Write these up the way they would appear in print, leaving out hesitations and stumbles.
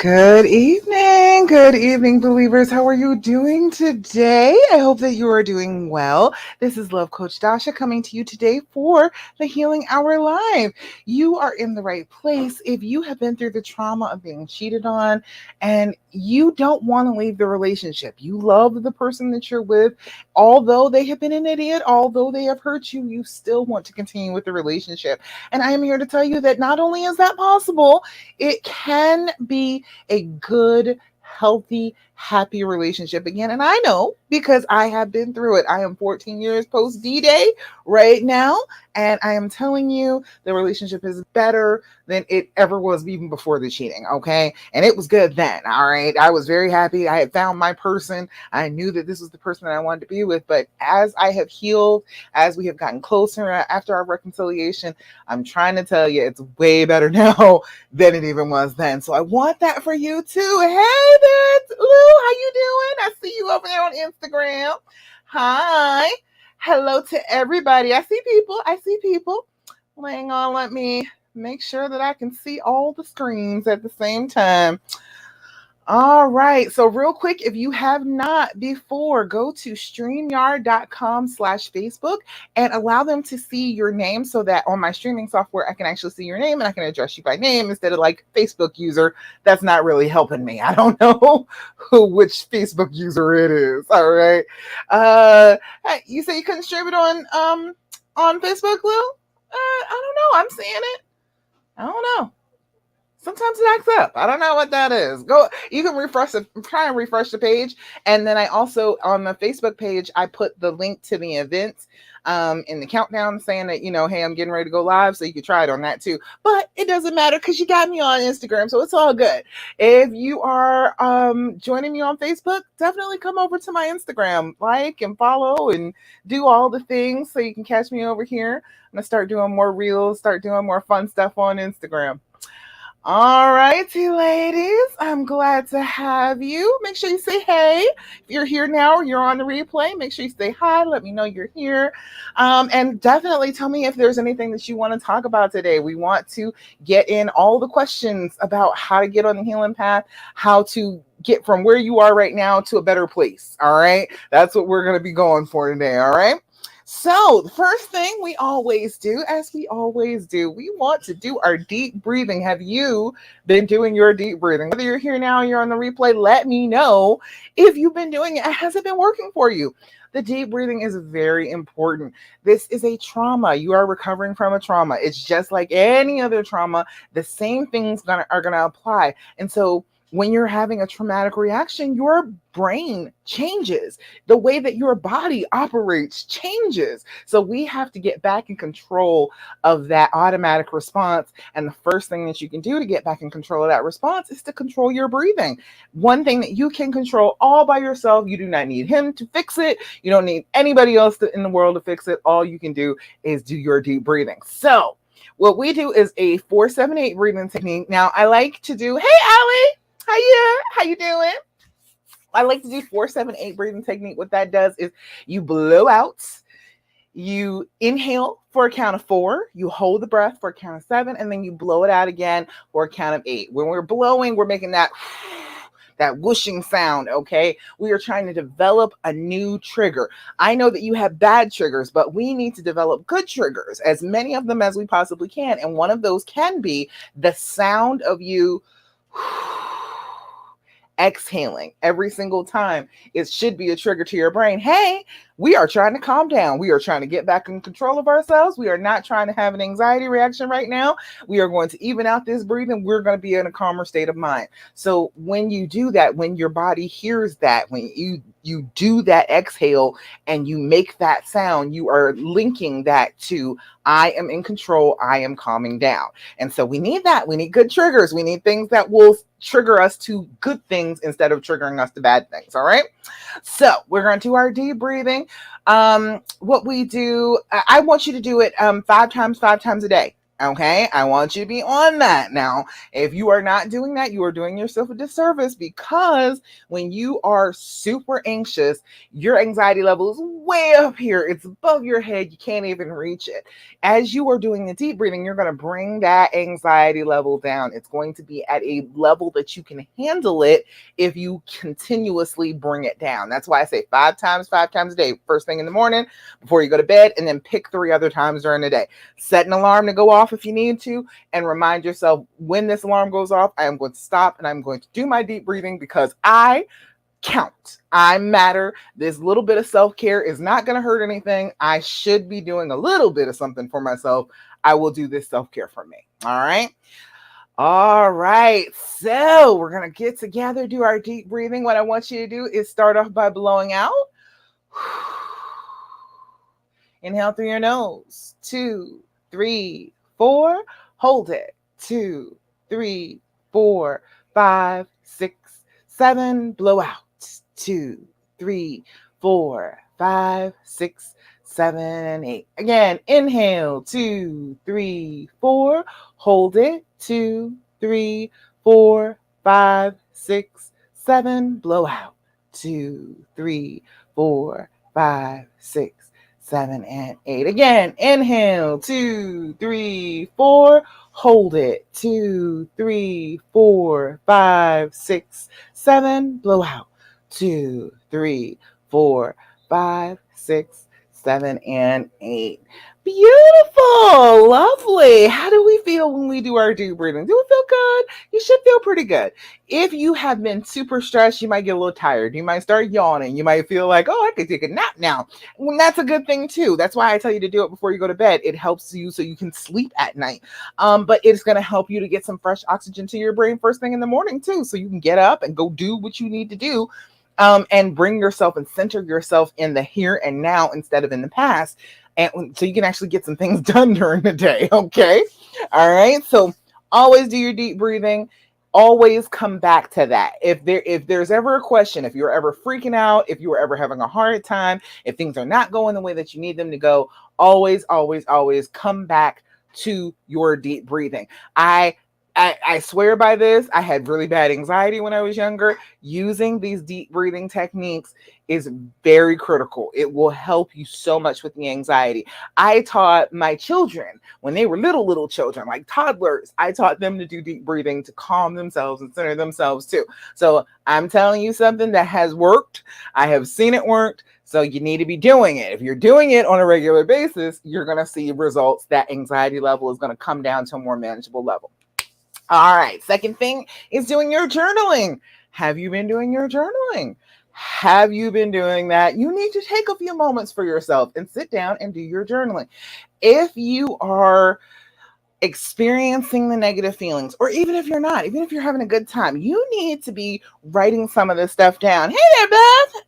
Good evening, believers. How are you doing today? I hope that you are doing well. This is Love Coach Dasha coming to you today for the Healing Hour Live. You are in the right place if you have been through the trauma of being cheated on and you don't want to leave the relationship. You love the person that you're with, although they have been an idiot, although they have hurt you, you still want to continue with the relationship. And I am here to tell you that not only is that possible, it can be a good, healthy, happy relationship again. And I know because I have been through it. I am 14 years post D-Day right now. And I am telling you, the relationship is better than it ever was even before the cheating. Okay. And it was good then. All right. I was very happy. I had found my person. I knew that this was the person that I wanted to be with. But as I have healed, as we have gotten closer after our reconciliation, I'm trying to tell you it's way better now than it even was then. So I want that for you too. Hey there, Lou, how you doing? I see you over there on Instagram. Hi. Hello to everybody. I see people. Hang on, let me make sure that I can see all the screens at the same time. All right. So real quick, if you have not before, go to streamyard.com/Facebook and allow them to see your name so that on my streaming software, I can actually see your name and I can address you by name instead of like Facebook user. That's not really helping me. I don't know which Facebook user it is. All right. Hey, you say you couldn't stream it on Facebook, Lou? I don't know. I'm seeing it. I don't know. Sometimes it acts up. I don't know what that is. Go, you can try and refresh the page. And then I also, on the Facebook page, I put the link to the event in the countdown saying that, hey, I'm getting ready to go live. So you can try it on that too. But it doesn't matter because you got me on Instagram. So it's all good. If you are joining me on Facebook, definitely come over to my Instagram, like and follow and do all the things so you can catch me over here. I'm going to start doing more reels, start doing more fun stuff on Instagram. All righty, ladies. I'm glad to have you. Make sure you say hey. If you're here now or you're on the replay, make sure you say hi. Let me know you're here. And definitely tell me if there's anything that you want to talk about today. We want to get in all the questions about how to get on the healing path, how to get from where you are right now to a better place. All right. That's what we're going to be going for today. All right. So the first thing we always do, as we always do, we want to do our deep breathing. Have you been doing your deep breathing? Whether you're here now or you're on the replay, let me know if you've been doing it. Has it been working for you? The deep breathing is very important. This is a trauma. You are recovering from a trauma. It's just like any other trauma. The same things are gonna apply. And so when you're having a traumatic reaction, your brain changes. The way that your body operates changes. So we have to get back in control of that automatic response. And the first thing that you can do to get back in control of that response is to control your breathing. One thing that you can control all by yourself. You do not need him to fix it. You don't need anybody else in the world to fix it. All you can do is do your deep breathing. So what we do is a 4-7-8 breathing technique. Now I like to do, hey, Allie. How you doing? I like to do 4-7-8 breathing technique. What that does is you blow out, you inhale for a count of 4, you hold the breath for a count of 7, and then you blow it out again for a count of 8. When we're blowing, we're making that whooshing sound, okay? We are trying to develop a new trigger. I know that you have bad triggers, but we need to develop good triggers, as many of them as we possibly can. And one of those can be the sound of you exhaling every single time. It should be a trigger to your brain. Hey, we are trying to calm down. We are trying to get back in control of ourselves. We are not trying to have an anxiety reaction right now. We are going to even out this breathing. We're going to be in a calmer state of mind. So when you do that, when your body hears that, when you do that exhale and you make that sound, you are linking that to I am in control. I am calming down. And so we need that. We need good triggers. We need things that will trigger us to good things instead of triggering us to bad things. All right. So we're going to do our deep breathing. What we do, I want you to do it 5 times a day. Okay, I want you to be on that. Now, if you are not doing that, you are doing yourself a disservice, because when you are super anxious, your anxiety level is way up here. It's above your head. You can't even reach it. As you are doing the deep breathing, you're going to bring that anxiety level down. It's going to be at a level that you can handle it if you continuously bring it down. That's why I say 5 times a day, first thing in the morning, before you go to bed, and then pick 3 other times during the day. Set an alarm to go off if you need to, and remind yourself, when this alarm goes off, I am going to stop and I'm going to do my deep breathing, because I count. I matter. This little bit of self-care is not going to hurt anything. I should be doing a little bit of something for myself. I will do this self-care for me. All right. All right. So we're going to get together, do our deep breathing. What I want you to do is start off by blowing out. Inhale through your nose. 2, 3, 4. Hold it. 2, 3, 4, 5, 6, 7. Blow out. 2, 3, 4, 5, 6, 7, 8. Again, inhale. 2, 3, 4. Hold it. 2, 3, 4, 5, 6, 7. Blow out. 2, 3, 4, 5, 6, 7, and 8. Again, inhale. 2, 3, 4. Hold it. 2, 3, 4, 5, 6, 7. Blow out. 2, 3, 4, 5, 6, 7, and 8. Beautiful. Lovely. How do we feel when we do our deep breathing? Do we feel good? You should feel pretty good. If you have been super stressed, you might get a little tired. You might start yawning. You might feel like, oh, I could take a nap now. Well, that's a good thing too. That's why I tell you to do it before you go to bed. It helps you so you can sleep at night. But it's going to help you to get some fresh oxygen to your brain first thing in the morning too, so you can get up and go do what you need to do. And bring yourself and center yourself in the here and now instead of in the past. And so you can actually get some things done during the day. Okay. All right. So always do your deep breathing. Always come back to that. If there's ever a question, if you're ever freaking out, if you were ever having a hard time, if things are not going the way that you need them to go, always come back to your deep breathing. I swear by this. I had really bad anxiety when I was younger. Using these deep breathing techniques is very critical. It will help you so much with the anxiety. I taught my children when they were little children, like toddlers, I taught them to do deep breathing to calm themselves and center themselves too. So I'm telling you something that has worked. I have seen it worked. So you need to be doing it. If you're doing it on a regular basis, you're going to see results. That anxiety level is going to come down to a more manageable level. All right. Second thing is doing your journaling. Have you been doing your journaling? Have you been doing that? You need to take a few moments for yourself and sit down and do your journaling. If you are experiencing the negative feelings, or even if you're not, even if you're having a good time, you need to be writing some of this stuff down. Hey there, Beth.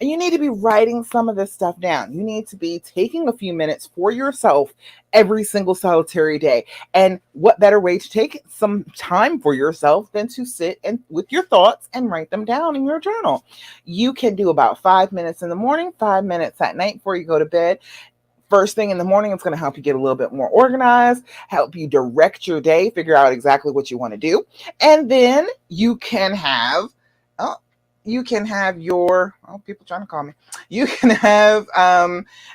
You need to be writing some of this stuff down. You need to be taking a few minutes for yourself every single solitary day. And what better way to take some time for yourself than to sit and with your thoughts and write them down in your journal. You can do about 5 minutes in the morning, 5 minutes at night before you go to bed. First thing in the morning, it's going to help you get a little bit more organized, help you direct your day, figure out exactly what you want to do. And then you can have your people trying to call me. You can have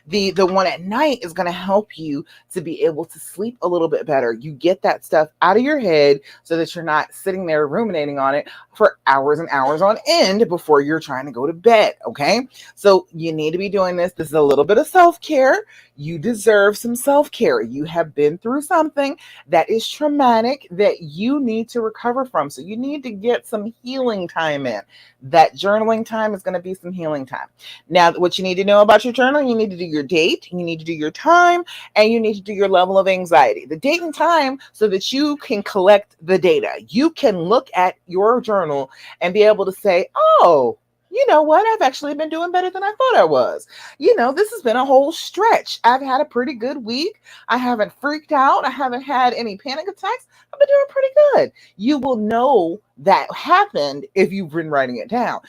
the one at night is going to help you to be able to sleep a little bit better. You get that stuff out of your head so that you're not sitting there ruminating on it for hours and hours on end before you're trying to go to bed. Okay, so you need to be doing this. This is a little bit of self-care. You deserve some self-care. You have been through something that is traumatic that you need to recover from. So you need to get some healing time in. That journaling time is going to be some healing time. Now, what you need to know about your journal, you need to do your date, you need to do your time, and you need to do your level of anxiety. The date and time so that you can collect the data. You can look at your journal and be able to say, oh, you know what? I've actually been doing better than I thought I was. This has been a whole stretch. I've had a pretty good week. I haven't freaked out. I haven't had any panic attacks. I've been doing pretty good. You will know that happened if you've been writing it down.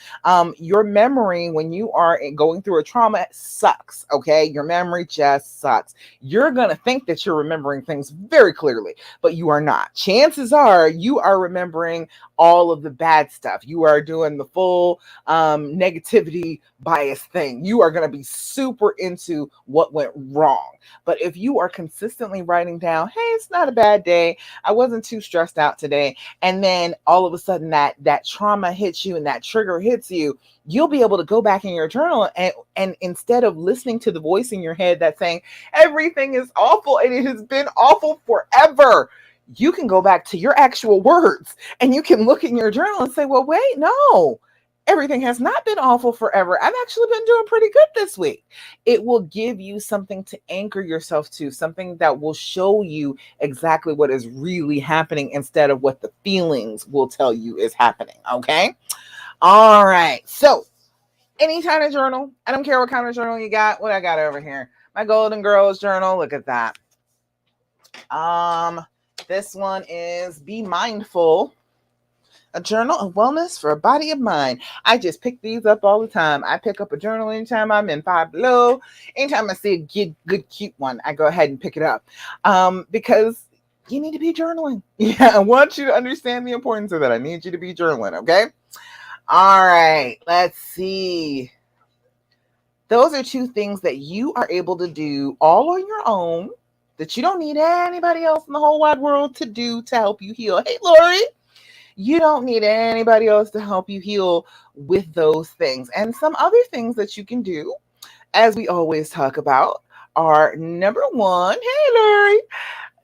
Your memory, when you are going through a trauma, sucks. Okay. Your memory just sucks. You're going to think that you're remembering things very clearly, but you are not. Chances are you are remembering all of the bad stuff. You are doing the full negativity bias thing. You are going to be super into what went wrong. But if you are consistently writing down, hey, it's not a bad day, I wasn't too stressed out today, and then all of a sudden that trauma hits you and that trigger hits you, you'll be able to go back in your journal, and instead of listening to the voice in your head that's saying everything is awful and it has been awful forever, you can go back to your actual words and you can look in your journal and say, well, wait, no, everything has not been awful forever. I've actually been doing pretty good this week. It will give you something to anchor yourself to, something that will show you exactly what is really happening instead of what the feelings will tell you is happening. Okay. All right. So, any kind of journal, I don't care what kind of journal you got. What I got over here, my Golden Girls journal. Look at that. This one is Be Mindful, a journal of wellness for a body of mind. I just pick these up all the time. I pick up a journal anytime I'm in Five Below. Anytime I see a good, cute one, I go ahead and pick it up because you need to be journaling. Yeah, I want you to understand the importance of that. I need you to be journaling, okay? All right, let's see. Those are two things that you are able to do all on your own, that you don't need anybody else in the whole wide world to do to help you heal. Hey, Lori, you don't need anybody else to help you heal with those things. And some other things that you can do, as we always talk about, are number one, hey, Lori,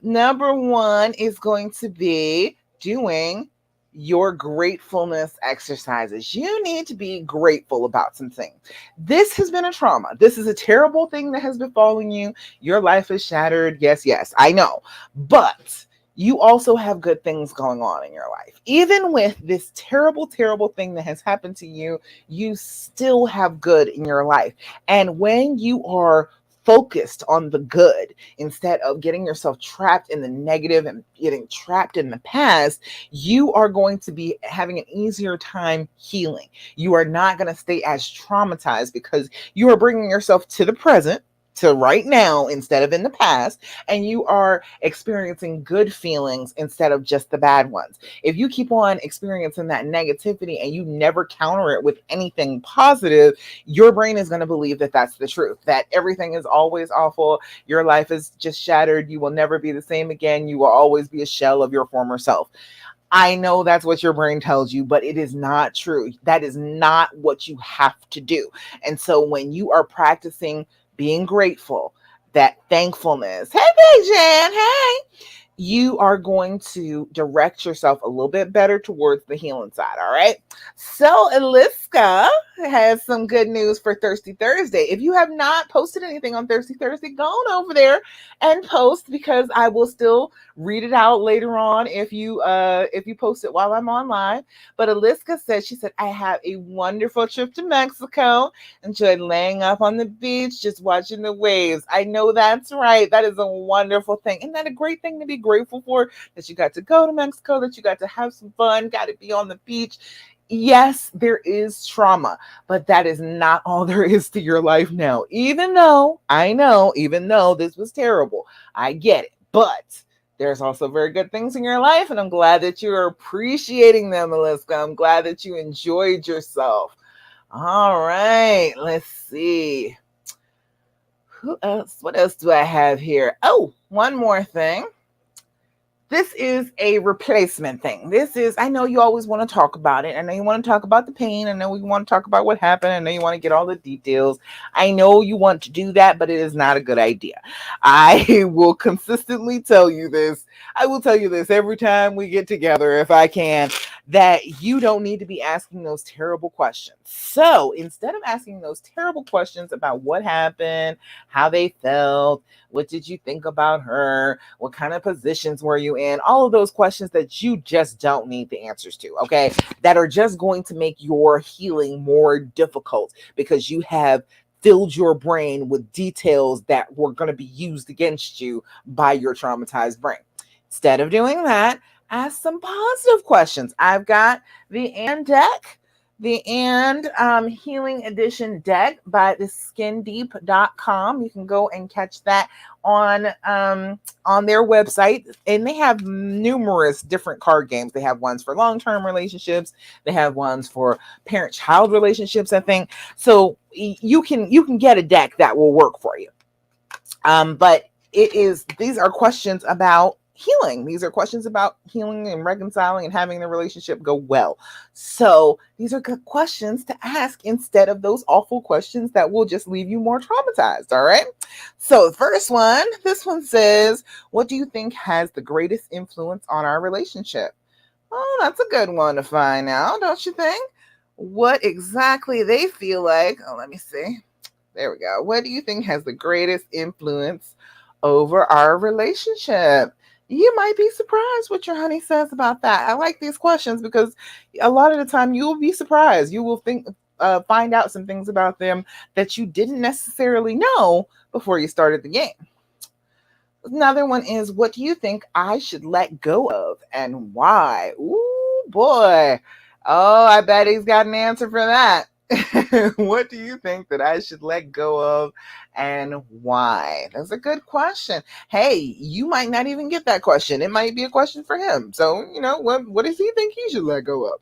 number one is going to be doing your gratefulness exercises. You need to be grateful about some things. This has been a trauma. This is a terrible thing that has befallen you. Your life is shattered. Yes, I know. But you also have good things going on in your life. Even with this terrible, terrible thing that has happened to you, you still have good in your life. And when you are focused on the good instead of getting yourself trapped in the negative and getting trapped in the past, you are going to be having an easier time healing. You are not going to stay as traumatized because you are bringing yourself to the present, to right now instead of in the past, and you are experiencing good feelings instead of just the bad ones. If you keep on experiencing that negativity and you never counter it with anything positive, your brain is going to believe that that's the truth, that everything is always awful, your life is just shattered, you will never be the same again, you will always be a shell of your former self. I know that's what your brain tells you, but it is not true. That is not what you have to do. And so when you are practicing being grateful, that thankfulness, hey, Jan, hey, you are going to direct yourself a little bit better towards the healing side. All right. So Eliska has some good news for Thirsty Thursday. If you have not posted anything on Thirsty Thursday, go on over there and post, because I will still read it out later on if you post it while I'm on live. But Eliska said, she said, I have a wonderful trip to Mexico. Enjoyed laying up on the beach, just watching the waves. I know that's right. That is a wonderful thing. Isn't that a great thing to be grateful for? That you got to go to Mexico, that you got to have some fun, got to be on the beach. Yes, there is trauma, but that is not all there is to your life now. Even though this was terrible, I get it. But there's also very good things in your life, and I'm glad that you're appreciating them, Melissa. I'm glad that you enjoyed yourself. All right, let's see. Who else? What else do I have here? Oh, one more thing. This is a replacement thing. I know you always want to talk about it. I know you want to talk about the pain. I know you want to talk about what happened. I know you want to get all the details. I know you want to do that, but it is not a good idea. I will consistently tell you this. I will tell you this every time we get together, if I can, that you don't need to be asking those terrible questions. So instead of asking those terrible questions about what happened, how they felt, what did you think about her, what kind of positions were you in, all of those questions that you just don't need the answers to, okay, that are just going to make your healing more difficult because you have filled your brain with details that were going to be used against you by your traumatized brain. Instead of doing that, Ask some positive questions. I've got the And deck, the And Healing Edition deck by the skindeep.com. You can go and catch that on their website, and they have numerous different card games. They have ones for long-term relationships, they have ones for parent-child relationships, I think. So you can get a deck that will work for you. But these are questions about healing. These are questions about healing and reconciling and having the relationship go well. So these are good questions to ask instead of those awful questions that will just leave you more traumatized. All right. So the first one, this one says, what do you think has the greatest influence on our relationship? Oh, that's a good one to find out, don't you think? What exactly they feel like. Oh, let me see. There we go. What do you think has the greatest influence over our relationship? You might be surprised what your honey says about that. I like these questions because a lot of the time you will be surprised. You will find out some things about them that you didn't necessarily know before you started the game. Another one is, what do you think I should let go of and why? Ooh, boy. Oh, I bet he's got an answer for that. What do you think that I should let go of and why? That's a good question. Hey, you might not even get that question. It might be a question for him. So, what does he think he should let go of?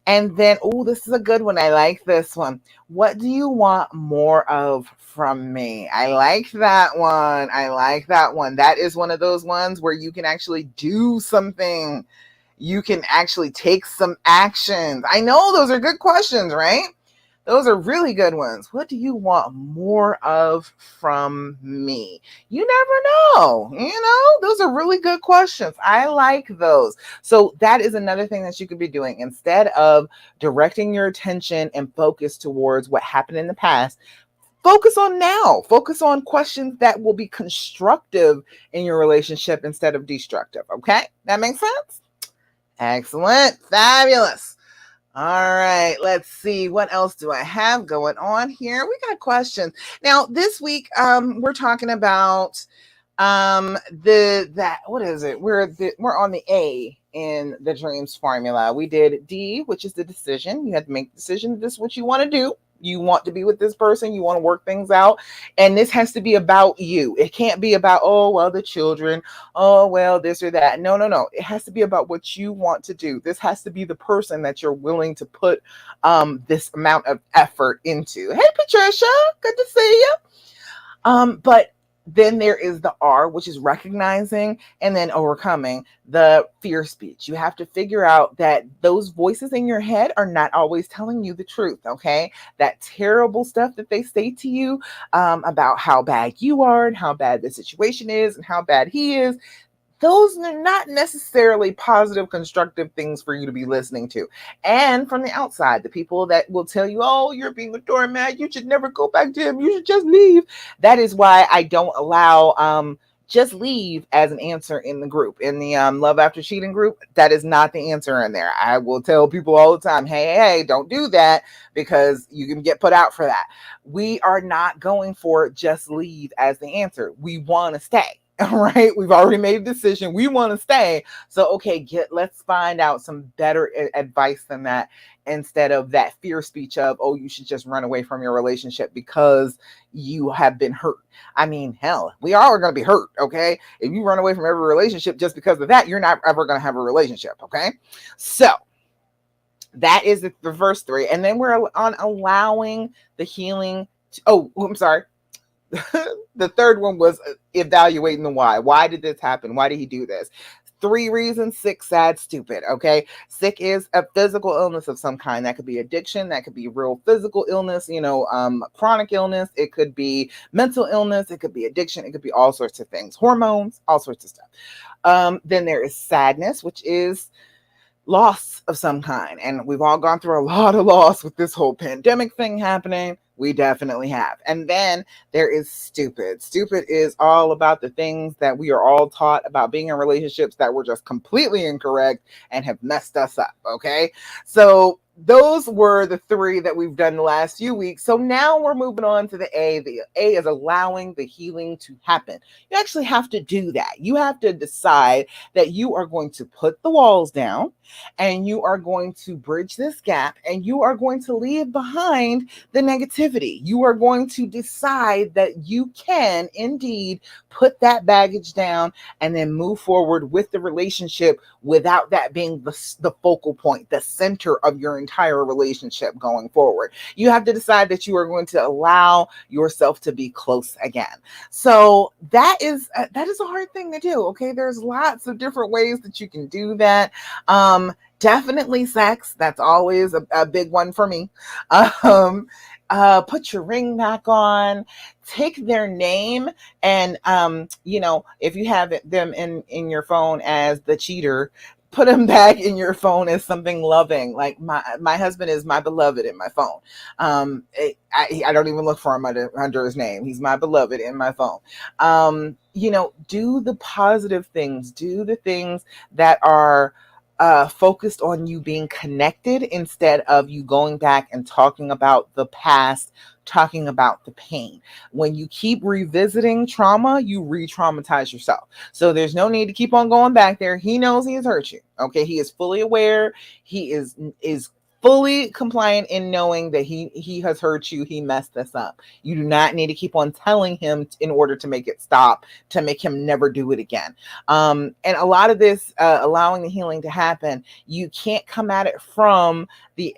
And then, oh, this is a good one. I like this one. What do you want more of from me? I like that one. I like that one. That is one of those ones where you can actually do something. You can actually take some actions. I know those are good questions, right? Those are really good ones. What do you want more of from me? You never know. Those are really good questions. I like those. So, that is another thing that you could be doing. Instead of directing your attention and focus towards what happened in the past, focus on now. Focus on questions that will be constructive in your relationship instead of destructive. Okay? That makes sense? Excellent. Fabulous. All right, let's see. What else do I have going on here? We got questions. Now, this week, we're talking about what is it? We're on the A in the dreams formula. We did D, which is the decision. You have to make the decision. This is what you want to do. You want to be with this person. You want to work things out. And this has to be about you. It can't be about, oh, well, the children. Oh, well, this or that. No, no, no. It has to be about what you want to do. This has to be the person that you're willing to put this amount of effort into. Hey, Patricia. Good to see you. But then there is the R, which is recognizing and then overcoming the fear speech. You have to figure out that those voices in your head are not always telling you the truth, okay? That terrible stuff that they say to you about how bad you are and how bad the situation is and how bad he is, those are not necessarily positive, constructive things for you to be listening to. And from the outside, the people that will tell you, oh, you're being a doormat, you should never go back to him, you should just leave. That is why I don't allow just leave as an answer in the group, in the love after cheating group. That is not the answer in there. I will tell people all the time, hey, don't do that, because you can get put out for that. We are not going for just leave as the answer. We want to stay. All right, we've already made a decision. We want to stay. So, okay, let's find out some better advice than that, instead of that fear speech of, oh, you should just run away from your relationship because you have been hurt. I mean, hell, we all are going to be hurt. Okay, if you run away from every relationship just because of that, you're not ever going to have a relationship. Okay, so that is the first three, and then we're on allowing the healing. I'm sorry. The third one was evaluating the why. Why did this happen? Why did he do this? 3 reasons: sick, sad, stupid. Okay. Sick is a physical illness of some kind. That could be addiction. That could be real physical illness, chronic illness. It could be mental illness. It could be addiction. It could be all sorts of things, hormones, all sorts of stuff. Then there is sadness, which is loss of some kind. And we've all gone through a lot of loss with this whole pandemic thing happening. We definitely have. And then there is stupid. Stupid is all about the things that we are all taught about being in relationships that were just completely incorrect and have messed us up. Okay. So those were the three that we've done the last few weeks. So now we're moving on to the A. The A is allowing the healing to happen. You actually have to do that. You have to decide that you are going to put the walls down and you are going to bridge this gap and you are going to leave behind the negativity. You are going to decide that you can indeed put that baggage down and then move forward with the relationship without that being the focal point, the center of your entire relationship going forward. You have to decide that you are going to allow yourself to be close again. So that is a hard thing to do. Okay, there's lots of different ways that you can do that. Definitely sex. That's always a big one for me. Um, put your ring back on, take their name, and if you have them in your phone as the cheater, put them back in your phone as something loving. Like my husband is my beloved in my phone. I don't even look for him under his name. He's my beloved in my phone. Do the positive things, do the things that are focused on you being connected instead of you going back and talking about the past, talking about the pain. When you keep revisiting trauma, you re-traumatize yourself. So there's no need to keep on going back there. He knows he has hurt you. Okay, he is fully aware. He is fully compliant in knowing that he has hurt you. He messed this up. You do not need to keep on telling him in order to make it stop, to make him never do it again. And a lot of this, allowing the healing to happen, you can't come at it from the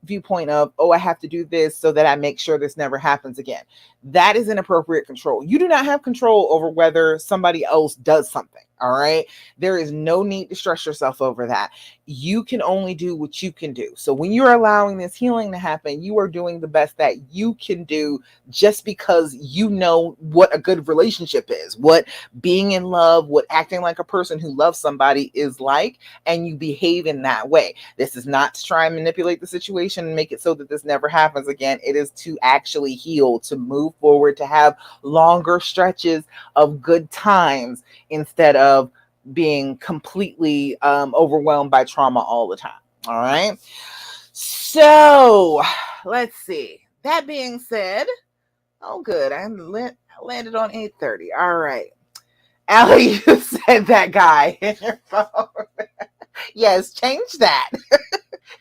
viewpoint of, oh, I have to do this so that I make sure this never happens again. That is inappropriate control. You do not have control over whether somebody else does something. All right. There is no need to stress yourself over that. You can only do what you can do. So when you're allowing this healing to happen, you are doing the best that you can do, just because you know what a good relationship is, what being in love, what acting like a person who loves somebody is like, and you behave in that way. This is not to try and manipulate the situation and make it so that this never happens again. It is to actually heal, to move forward, to have longer stretches of good times instead of being completely overwhelmed by trauma all the time. All right. So let's see. That being said, oh, good. I landed on 8:30. All right. Allie, you said that guy in your phone. Yes, change that.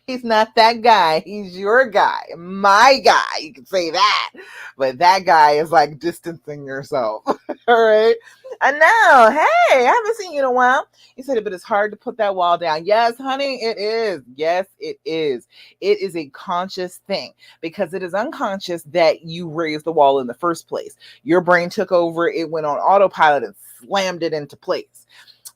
He's not that guy. He's your guy. My guy. You can say that. But that guy is like distancing yourself. All right. And now, hey, I haven't seen you in a while. You said it, but it's hard to put that wall down. Yes, honey, it is. Yes, it is. It is a conscious thing because it is unconscious that you raised the wall in the first place. Your brain took over. It went on autopilot and slammed it into place.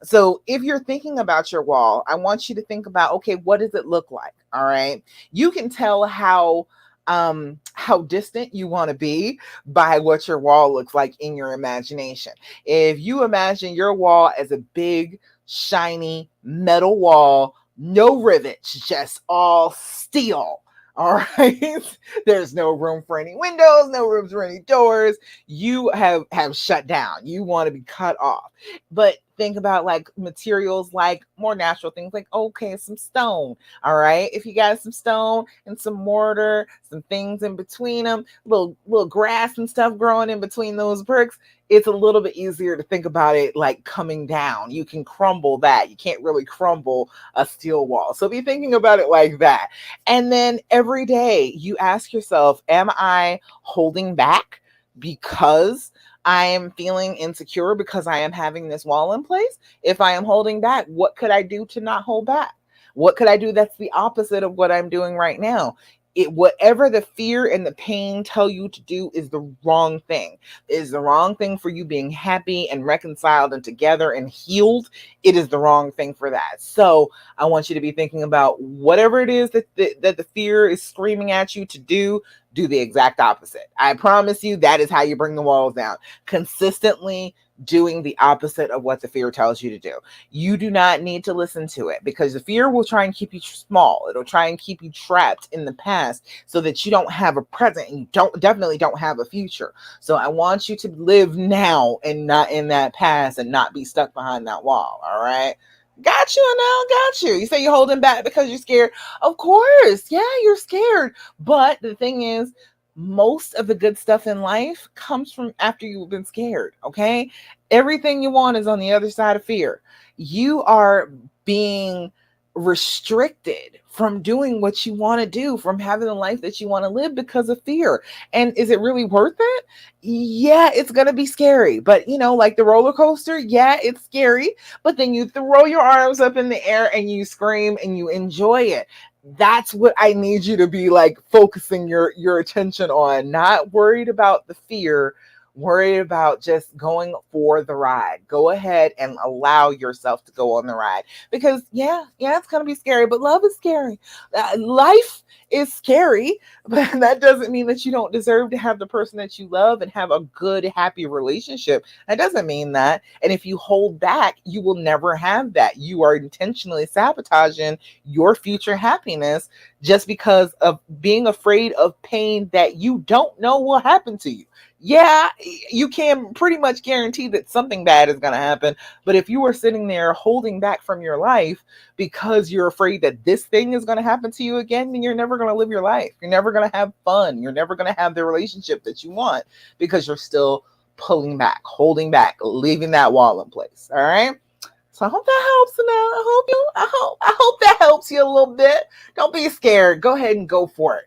So if you're thinking about your wall, I want you to think about, okay, what does it look like? All right. You can tell how distant you want to be by what your wall looks like in your imagination. If you imagine your wall as a big, shiny metal wall, no rivets, just all steel. All right. There's no room for any windows, no rooms for any doors. You have shut down. You want to be cut off. But think about like materials, like more natural things, like, okay, some stone. All right. If you got some stone and some mortar, some things in between them, little grass and stuff growing in between those bricks, it's a little bit easier to think about it like coming down. You can crumble that. You can't really crumble a steel wall. So be thinking about it like that. And then every day you ask yourself, am I holding back because I am feeling insecure, because I am having this wall in place? If I am holding back, what could I do to not hold back? What could I do that's the opposite of what I'm doing right now? Whatever the fear and the pain tell you to do is the wrong thing. It is the wrong thing for you being happy and reconciled and together and healed. It is the wrong thing for that. So I want you to be thinking about whatever it is that the fear is screaming at you to do the exact opposite. I promise you that is how you bring the walls down. Consistently doing the opposite of what the fear tells you to do. You do not need to listen to it, because the fear will try and keep you small. It'll try and keep you trapped in the past so that you don't have a present and you definitely don't have a future. So I want you to live now and not in that past and not be stuck behind that wall. All right. Got you, Anel, got you. You say you're holding back because you're scared. Of course, yeah, you're scared. But the thing is, most of the good stuff in life comes from after you've been scared, okay? Everything you want is on the other side of fear. You are being restricted from doing what you want to do, from having the life that you want to live because of fear. And is it really worth it? Yeah, it's going to be scary. But, like the roller coaster, yeah, it's scary, but then you throw your arms up in the air and you scream and you enjoy it. That's what I need you to be like focusing your attention on, not worried about the fear, worried about just going for the ride. Go ahead and allow yourself to go on the ride, because yeah, it's going to be scary, but love is scary. Life is scary, but that doesn't mean that you don't deserve to have the person that you love and have a good, happy relationship. That doesn't mean that. And if you hold back, you will never have that. You are intentionally sabotaging your future happiness just because of being afraid of pain that you don't know will happen to you. Yeah, you can pretty much guarantee that something bad is going to happen. But if you are sitting there holding back from your life because you're afraid that this thing is going to happen to you again, then you're never going to live your life. You're never going to have fun. You're never going to have the relationship that you want because you're still pulling back, holding back, leaving that wall in place. All right. So I hope that helps. Now I hope that helps you a little bit. Don't be scared. Go ahead and go for it.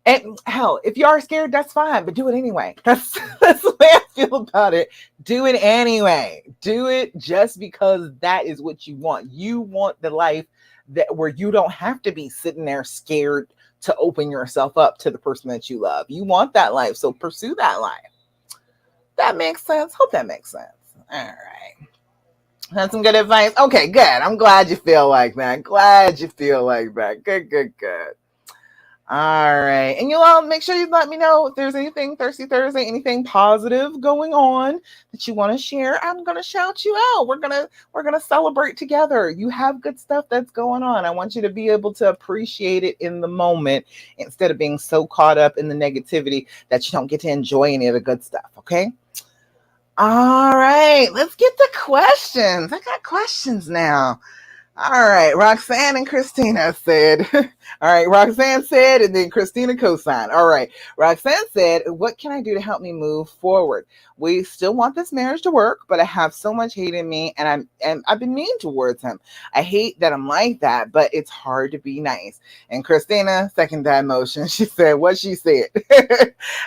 And hell, if you are scared, that's fine, but do it anyway. That's the way I feel about it. Do it anyway. Do it just because that is what you want. You want the life that where you don't have to be sitting there scared to open yourself up to the person that you love. You want that life, so pursue that life. That makes sense. Hope that makes sense. All right. That's some good advice. Okay, good. I'm glad you feel like that. Glad you feel like that. Good, good, good. All right. And you'll all make sure you let me know if there's anything Thirsty Thursday, anything positive going on that you want to share. I'm gonna shout you out. We're gonna celebrate together. You have good stuff that's going on. I want you to be able to appreciate it in the moment instead of being so caught up in the negativity that you don't get to enjoy any of the good stuff. Okay. All right. Let's get to questions. I got questions now. All right, Roxanne and Christina said, all right, Roxanne said, and then Christina co-signed. All right, Roxanne said, what can I do to help me move forward? We still want this marriage to work, but I have so much hate in me, and I've been mean towards him. I hate that I'm like that, but it's hard to be nice. And Christina, second that motion, she said what she said.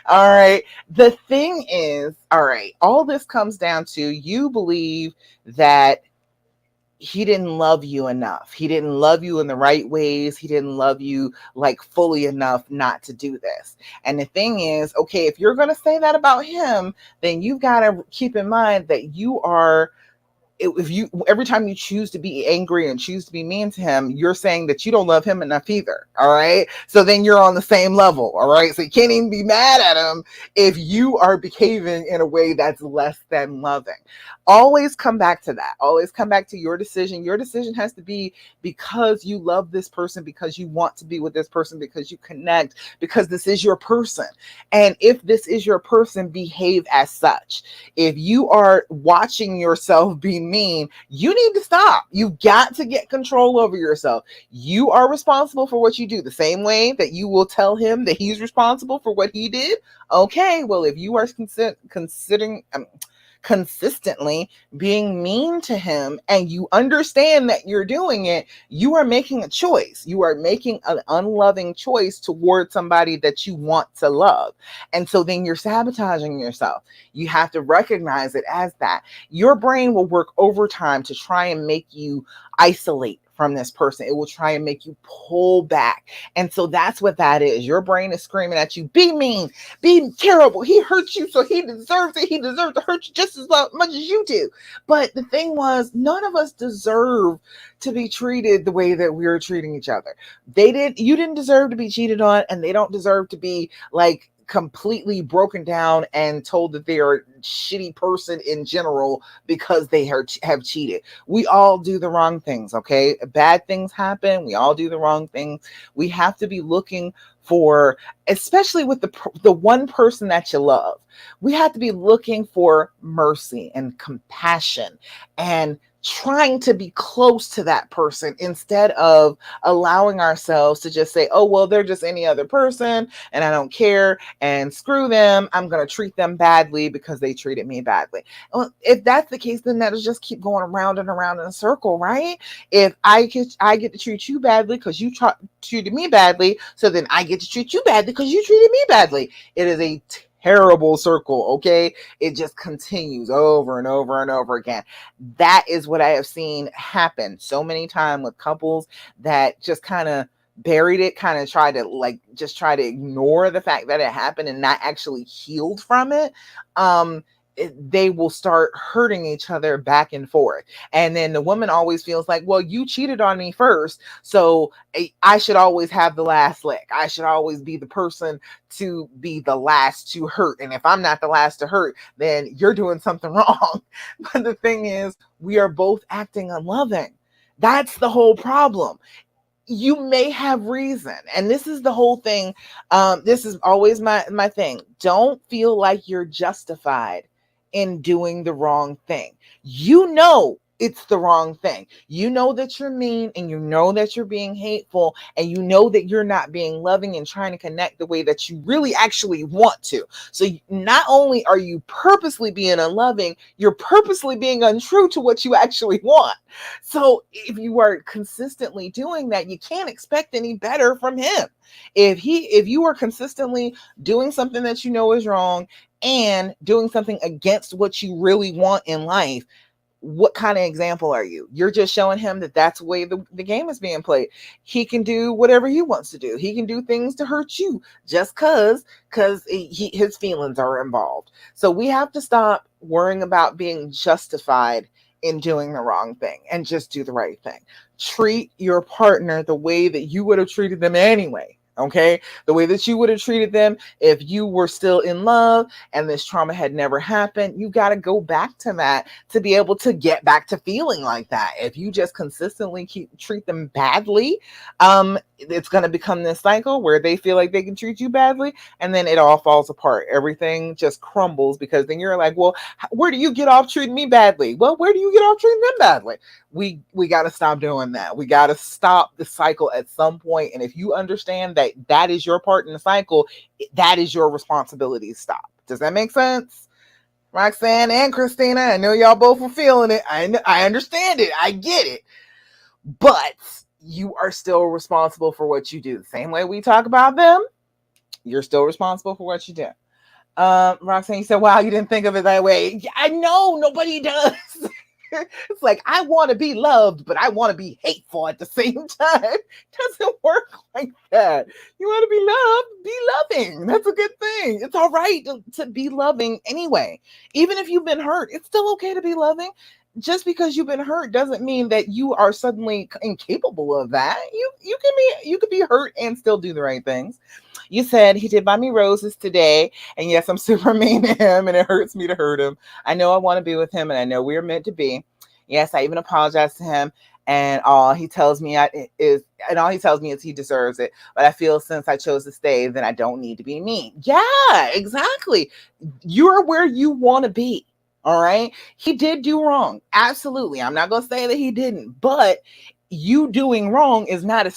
All right, the thing is, all right, all this comes down to you believe that he didn't love you enough. He didn't love you in the right ways. He didn't love you like fully enough not to do this. And the thing is, okay, if you're going to say that about him, then you've got to keep in mind that you are, if you every time you choose to be angry and choose to be mean to him, you're saying that you don't love him enough either. All right, so then you're on the same level. All right, so you can't even be mad at him if you are behaving in a way that's less than loving. Always come back to that. Always come back to your decision. Your decision has to be because you love this person, because you want to be with this person, because you connect, because this is your person. And if this is your person, behave as such. If you are watching yourself be mean, you need to stop. You've got to get control over yourself. You are responsible for what you do, the same way that you will tell him that he's responsible for what he did. Okay, well, if you are considering consistently being mean to him and you understand that you're doing it, you are making a choice. You are making an unloving choice towards somebody that you want to love. And so then you're sabotaging yourself. You have to recognize it as that. Your brain will work overtime to try and make you isolate from this person. It will try and make you pull back. And so that's what that is. Your brain is screaming at you, be mean, be terrible. He hurt you, so he deserves it. He deserves to hurt you just as much as you do. But the thing was, none of us deserve to be treated the way that we were treating each other. You didn't deserve to be cheated on, and they don't deserve to be like completely broken down and told that they are a shitty person in general because they have cheated. We all do the wrong things, okay? Bad things happen. We all do the wrong things. We have to be looking for, especially with the one person that you love, we have to be looking for mercy and compassion and trying to be close to that person instead of allowing ourselves to just say, oh, well, they're just any other person and I don't care and screw them. I'm going to treat them badly because they treated me badly. Well, if that's the case, then that'll just keep going around and around in a circle, right? If I get to treat you badly because you treated me badly, so then I get to treat you badly because you treated me badly. It is a terrible circle, okay? It just continues over and over and over again. That is what I have seen happen so many times with couples that just kind of buried it, kind of tried to just try to ignore the fact that it happened and not actually healed from it. They will start hurting each other back and forth. And then the woman always feels like, well, you cheated on me first, so I should always have the last lick. I should always be the person to be the last to hurt. And if I'm not the last to hurt, then you're doing something wrong. But the thing is, we are both acting unloving. That's the whole problem. You may have reason, and this is the whole thing. This is always my thing. Don't feel like you're justified in doing the wrong thing. You know it's the wrong thing. You know that you're mean, and you know that you're being hateful, and you know that you're not being loving and trying to connect the way that you really actually want to. So not only are you purposely being unloving, you're purposely being untrue to what you actually want. So if you are consistently doing that, you can't expect any better from him. If you are consistently doing something that you know is wrong and doing something against what you really want in life, what kind of example are you? You're just showing him that that's the way the game is being played. He can do whatever he wants to do. He can do things to hurt you just because his feelings are involved. So we have to stop worrying about being justified in doing the wrong thing and just do the right thing. Treat your partner the way that you would have treated them anyway. Okay, the way that you would have treated them if you were still in love and this trauma had never happened. You got to go back to that to be able to get back to feeling like that. If you just consistently treat them badly, it's going to become this cycle where they feel like they can treat you badly, and then it all falls apart. Everything just crumbles because then you're like, well, where do you get off treating me badly? Well, where do you get off treating them badly? We got to stop doing that. We got to stop the cycle at some point. And if you understand that that is your part in the cycle, that is your responsibility to stop. Does that make sense? Roxanne and Christina, I know y'all both were feeling it. I understand it. I get it. But you are still responsible for what you do. The same way we talk about them, you're still responsible for what you do. Roxanne, you said, wow, you didn't think of it that way. I know, nobody does. It's like, I want to be loved, but I want to be hateful at the same time. It doesn't work like that. You want to be loved, be loving. That's a good thing. It's all right to be loving anyway. Even if you've been hurt, it's still okay to be loving. Just because you've been hurt doesn't mean that you are suddenly incapable of that. You can be hurt and still do the right things. You said he did buy me roses today, and yes, I'm super mean to him, and it hurts me to hurt him. I know I want to be with him, and I know we're meant to be. Yes, I even apologized to him, and all he tells me is he deserves it. But I feel since I chose to stay, then I don't need to be mean. Yeah, exactly. You're where you want to be. All right. He did do wrong. Absolutely. I'm not going to say that he didn't, but you doing wrong is not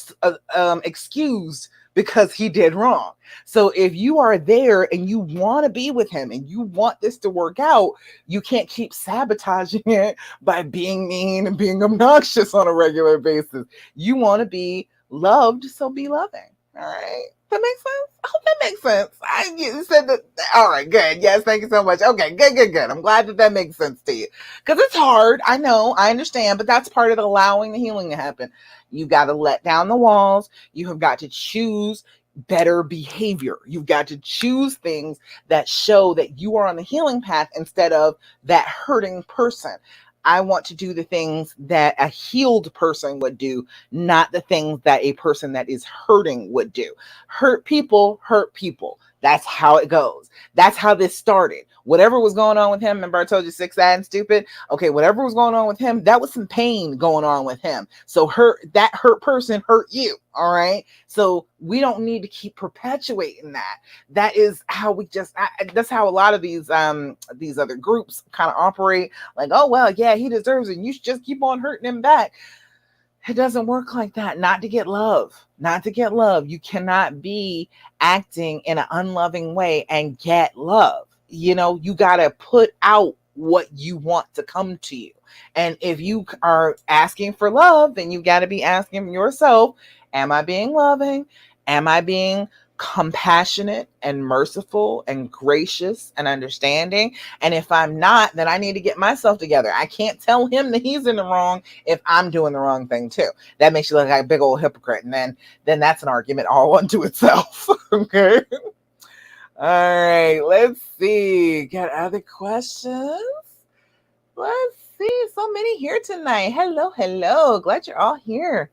excused because he did wrong. So if you are there and you want to be with him and you want this to work out, you can't keep sabotaging it by being mean and being obnoxious on a regular basis. You want to be loved, so be loving. All right. That makes sense? I hope that makes sense. You said that. All right, good. Yes, thank you so much. Okay, good. I'm glad that makes sense to you. Because it's hard. I know. I understand. But that's part of allowing the healing to happen. You got to let down the walls. You have got to choose better behavior. You've got to choose things that show that you are on the healing path instead of that hurting person. I want to do the things that a healed person would do, not the things that a person that is hurting would do. Hurt people hurt people. That's how it goes. That's how this started. Whatever was going on with him, remember I told you sick, sad, and stupid? Okay, whatever was going on with him, that was some pain going on with him. So that hurt person hurt you. All right. So we don't need to keep perpetuating that. That is how that's how a lot of these other groups kind of operate. Like, oh well, yeah, he deserves it. You should just keep on hurting him back. It doesn't work like that. Not to get love. Not to get love. You cannot be acting in an unloving way and get love. You got to put out what you want to come to you. And if you are asking for love, then you got to be asking yourself, am I being loving? Am I being compassionate and merciful and gracious and understanding? And if I'm not, then I need to get myself together. I can't tell him that he's in the wrong if I'm doing the wrong thing too. That makes you look like a big old hypocrite. And then that's an argument all unto itself. Okay. All right. Let's see. Got other questions? Let's see. So many here tonight. Hello, hello. Glad you're all here.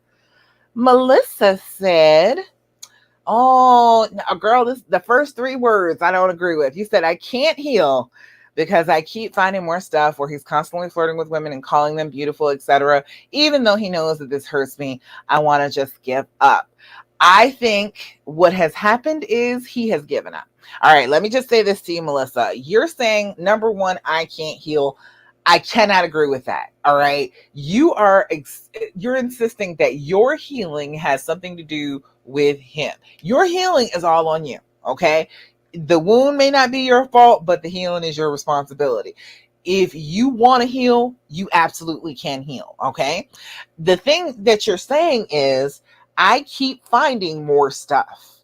Melissa said, oh, girl, the first 3 words I don't agree with. You said, I can't heal because I keep finding more stuff where he's constantly flirting with women and calling them beautiful, etc. Even though he knows that this hurts me, I want to just give up. I think what has happened is he has given up. All right, let me just say this to you, Melissa. You're saying, number one, I can't heal. I cannot agree with that. All right. You're insisting that your healing has something to do with him. Your healing is all on you. Okay. The wound may not be your fault, but the healing is your responsibility. If you want to heal, you absolutely can heal. Okay. The thing that you're saying is, I keep finding more stuff,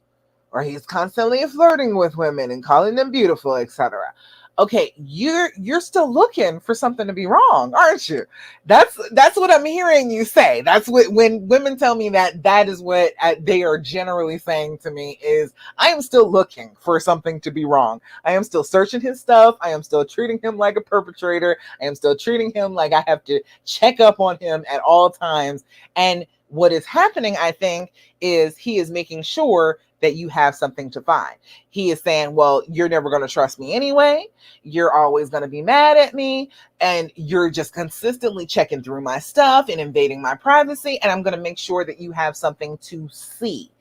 or he's constantly flirting with women and calling them beautiful, etc. Okay, you're still looking for something to be wrong, aren't you? That's what I'm hearing you say. That's what, when women tell me that is what they are generally saying to me is, I am still looking for something to be wrong. I am still searching his stuff. I am still treating him like a perpetrator. I am still treating him like I have to check up on him at all times. And what is happening, I think, is he is making sure that you have something to find. He is saying, well, you're never going to trust me anyway. You're always going to be mad at me. And you're just consistently checking through my stuff and invading my privacy. And I'm going to make sure that you have something to see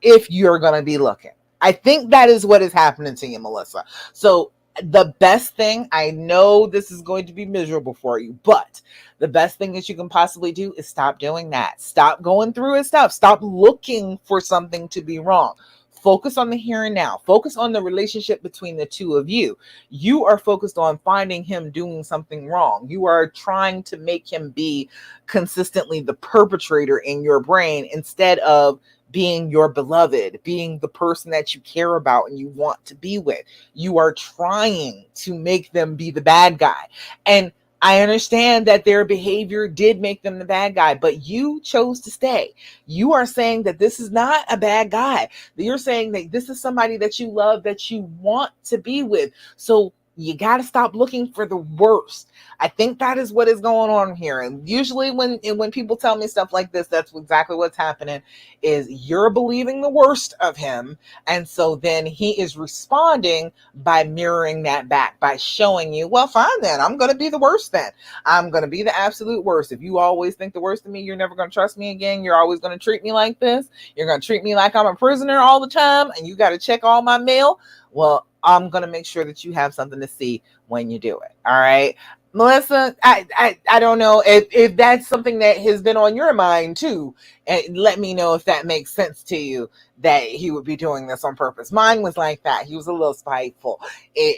if you're going to be looking. I think that is what is happening to you, Melissa. So the best thing, I know this is going to be miserable for you, but the best thing that you can possibly do is stop doing that. Stop going through his stuff. Stop looking for something to be wrong. Focus on the here and now. Focus on the relationship between the two of you. You are focused on finding him doing something wrong. You are trying to make him be consistently the perpetrator in your brain instead of being your beloved, being the person that you care about and you want to be with. You are trying to make them be the bad guy. And I understand that their behavior did make them the bad guy, but you chose to stay. You are saying that this is not a bad guy. You're saying that this is somebody that you love, that you want to be with. So you got to stop looking for the worst. I think that is what is going on here. And usually when people tell me stuff like this, that's exactly what's happening, is you're believing the worst of him. And so then he is responding by mirroring that back, by showing you, well, fine then, I'm going to be the worst then. I'm going to be the absolute worst. If you always think the worst of me, you're never going to trust me again. You're always going to treat me like this. You're going to treat me like I'm a prisoner all the time and you got to check all my mail. Well, I'm going to make sure that you have something to see when you do it. All right. Melissa, I don't know if that's something that has been on your mind too. And let me know if that makes sense to you, that he would be doing this on purpose. Mine was like that. He was a little spiteful.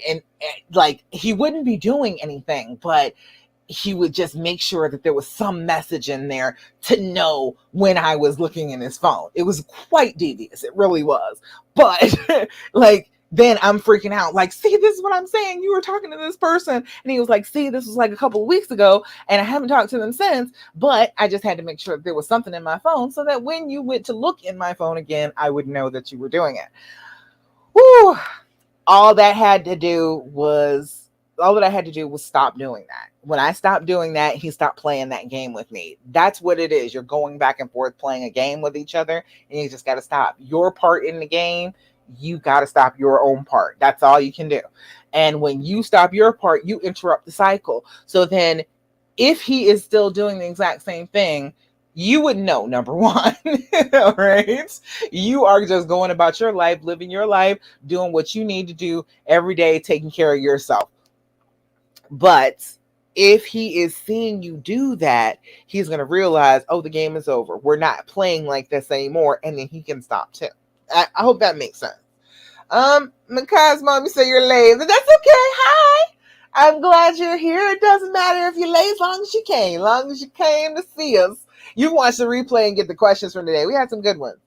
And like, he wouldn't be doing anything, but he would just make sure that there was some message in there to know when I was looking in his phone. It was quite devious. It really was. But like, then I'm freaking out. Like, see, this is what I'm saying. You were talking to this person. And he was like, see, this was like a couple of weeks ago. And I haven't talked to them since. But I just had to make sure that there was something in my phone so that when you went to look in my phone again, I would know that you were doing it. Whew. All that I had to do was stop doing that. When I stopped doing that, he stopped playing that game with me. That's what it is. You're going back and forth playing a game with each other, and you just got to stop. Your part in the game, you got to stop your own part. That's all you can do. And when you stop your part, you interrupt the cycle. So then, if he is still doing the exact same thing, you would know, number one, right? You are just going about your life, living your life, doing what you need to do every day, taking care of yourself. But if he is seeing you do that, he's going to realize, oh, the game is over. We're not playing like this anymore. And then he can stop too. I hope that makes sense. Makai's mom, you say you're late. That's okay. Hi. I'm glad you're here. It doesn't matter if you're late as long as you came. As long as you came to see us. You can watch the replay and get the questions from today. We had some good ones.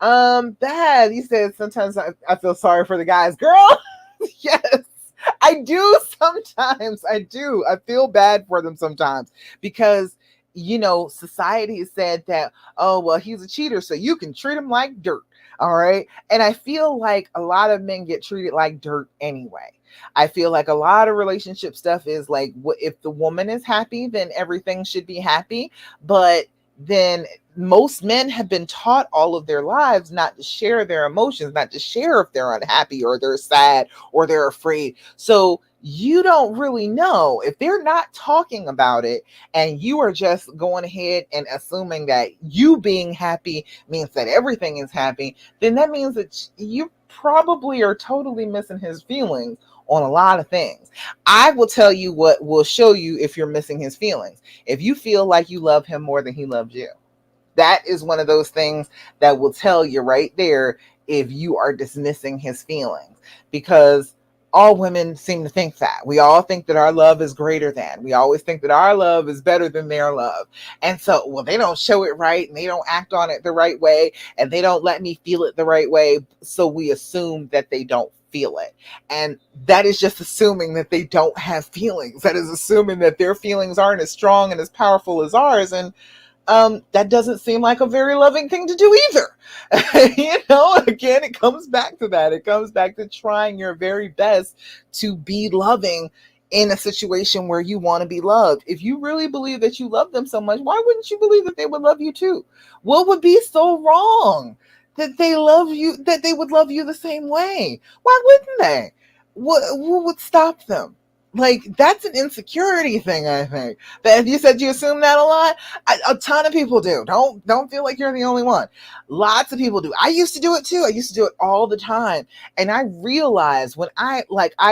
Bad. You said sometimes I feel sorry for the guys. Girl, yes. I do sometimes. I do. I feel bad for them sometimes because, society has said that, oh, well, he's a cheater, so you can treat him like dirt. All right. And I feel like a lot of men get treated like dirt anyway. I feel like a lot of relationship stuff is like, if the woman is happy, then everything should be happy. But then most men have been taught all of their lives not to share their emotions, not to share if they're unhappy or they're sad or they're afraid. So you don't really know if they're not talking about it and you are just going ahead and assuming that you being happy means that everything is happy, then that means that you probably are totally missing his feelings on a lot of things. I will tell you what will show you if you're missing his feelings. If you feel like you love him more than he loves you, that is one of those things that will tell you right there if you are dismissing his feelings, because all women seem to think that. We all think that our love is greater than. We always think that our love is better than their love. And so, well, they don't show it right and they don't act on it the right way and they don't let me feel it the right way. So we assume that they don't feel it. And that is just assuming that they don't have feelings. That is assuming that their feelings aren't as strong and as powerful as ours. And that doesn't seem like a very loving thing to do either. Again, it comes back to that. It comes back to trying your very best to be loving in a situation where you want to be loved. If you really believe that you love them so much, why wouldn't you believe that they would love you too? What would be so wrong that they love you, that they would love you the same way? Why wouldn't they? What would stop them? Like, that's an insecurity thing, I think. That you said you assume that a lot. A ton of people do. Don't feel like you're the only one. Lots of people do. I used to do it too. I used to do it all the time. And I realized when I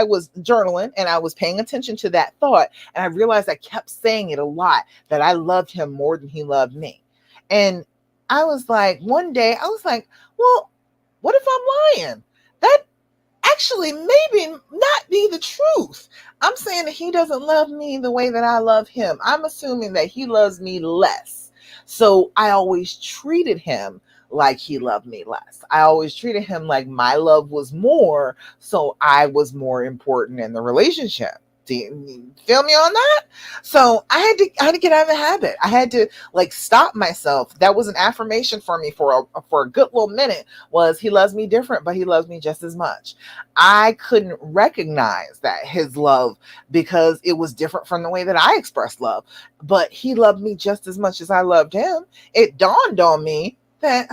was journaling and I was paying attention to that thought, and I realized I kept saying it a lot, that I loved him more than he loved me. And I was like, one day I was like, well, what if I'm lying? That actually maybe not be the truth. I'm saying that he doesn't love me the way that I love him. I'm assuming that he loves me less. So I always treated him like he loved me less. I always treated him like my love was more, so I was more important in the relationship. Do you feel me on that? So I had to get out of the habit. I had to stop myself. That was an affirmation for me for a good little minute, was he loves me different, but he loves me just as much. I couldn't recognize that his love because it was different from the way that I expressed love, but he loved me just as much as I loved him. It dawned on me that,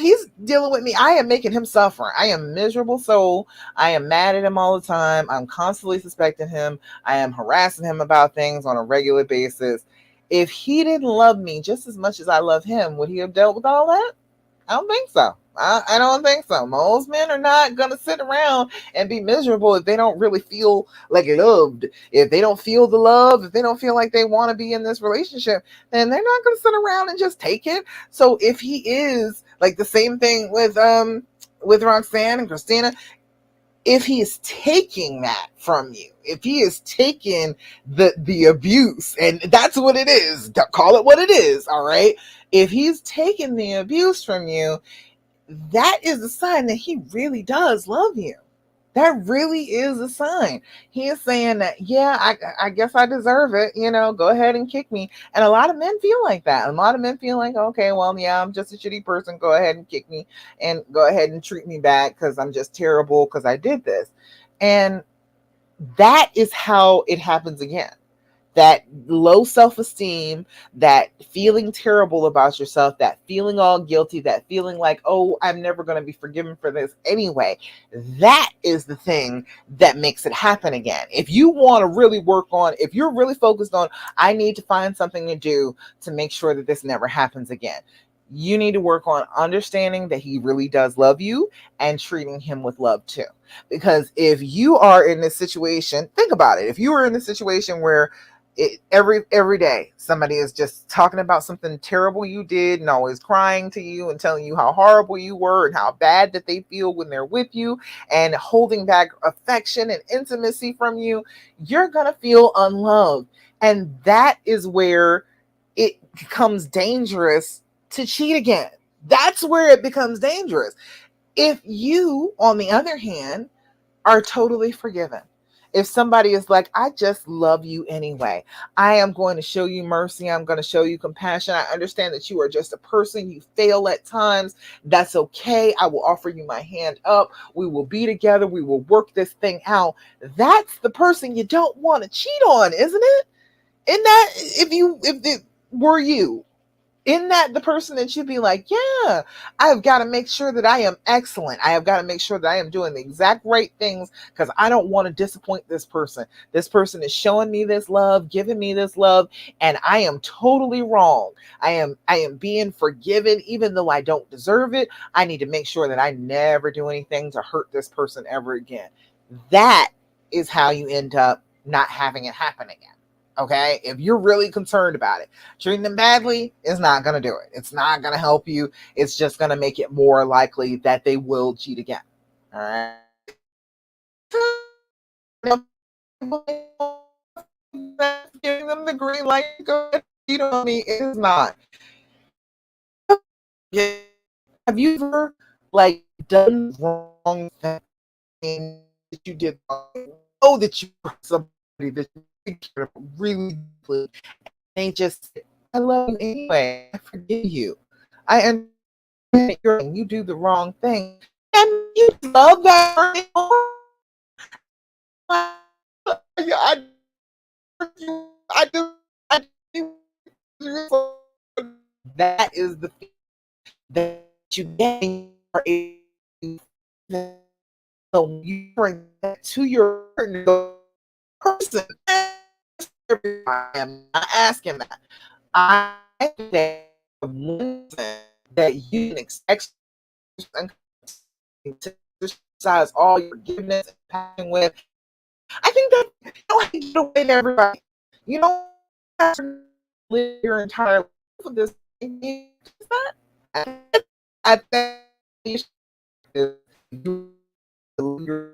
he's dealing with me. I am making him suffer. I am a miserable soul. I am mad at him all the time. I'm constantly suspecting him. I am harassing him about things on a regular basis. If he didn't love me just as much as I love him, would he have dealt with all that? I don't think so. I don't think so. Most men are not going to sit around and be miserable if they don't really feel like loved. If they don't feel the love, if they don't feel like they want to be in this relationship, then they're not going to sit around and just take it. So if he is like the same thing with Roxanne and Christina, if he is taking that from you, if he is taking the abuse, and that's what it is, call it what it is, all right? If he's taking the abuse from you, that is a sign that he really does love you. That really is a sign. He is saying that, yeah, I guess I deserve it. Go ahead and kick me. And a lot of men feel like that. A lot of men feel like, okay, well, yeah, I'm just a shitty person. Go ahead and kick me and go ahead and treat me bad because I'm just terrible because I did this. And that is how it happens again. That low self-esteem, that feeling terrible about yourself, that feeling all guilty, that feeling like, oh, I'm never going to be forgiven for this anyway, that is the thing that makes it happen again. If you want to really work on, if you're really focused on, I need to find something to do to make sure that this never happens again, you need to work on understanding that he really does love you and treating him with love too. Because if you are in this situation, think about it. If you were in this situation where every day somebody is just talking about something terrible you did and always crying to you and telling you how horrible you were and how bad that they feel when they're with you and holding back affection and intimacy from you, you're going to feel unloved. And that is where it becomes dangerous to cheat again. That's where it becomes dangerous. If you, on the other hand, are totally forgiven, if somebody is like, I just love you anyway, I am going to show you mercy, I'm going to show you compassion, I understand that you are just a person, you fail at times, that's okay, I will offer you my hand up, we will be together, we will work this thing out. That's the person you don't want to cheat on, isn't it? And that, if it were you, isn't that the person that you'd be like, yeah, I've got to make sure that I am excellent. I have got to make sure that I am doing the exact right things because I don't want to disappoint this person. This person is showing me this love, giving me this love, and I am totally wrong. I am being forgiven even though I don't deserve it. I need to make sure that I never do anything to hurt this person ever again. That is how you end up not having it happen again. Okay, if you're really concerned about it, treating them badly is not going to do it. It's not going to help you. It's just going to make it more likely that they will cheat again. All right. Giving them the green light to go ahead and cheat on me is not. Have you ever like done wrong thing that you did wrong? Know that you were somebody that you cared about really deeply. They just, I love you anyway. I forgive you. I understand that you do the wrong thing, and you love that person. I, I do. I do. That is the thing that you get. So when you bring that to your person, I am not asking that. I think one thing that you can expect to exercise all your forgiveness and passion with. I think that you don't have to get away to everybody. You don't have to live your entire life with this. I think you should do your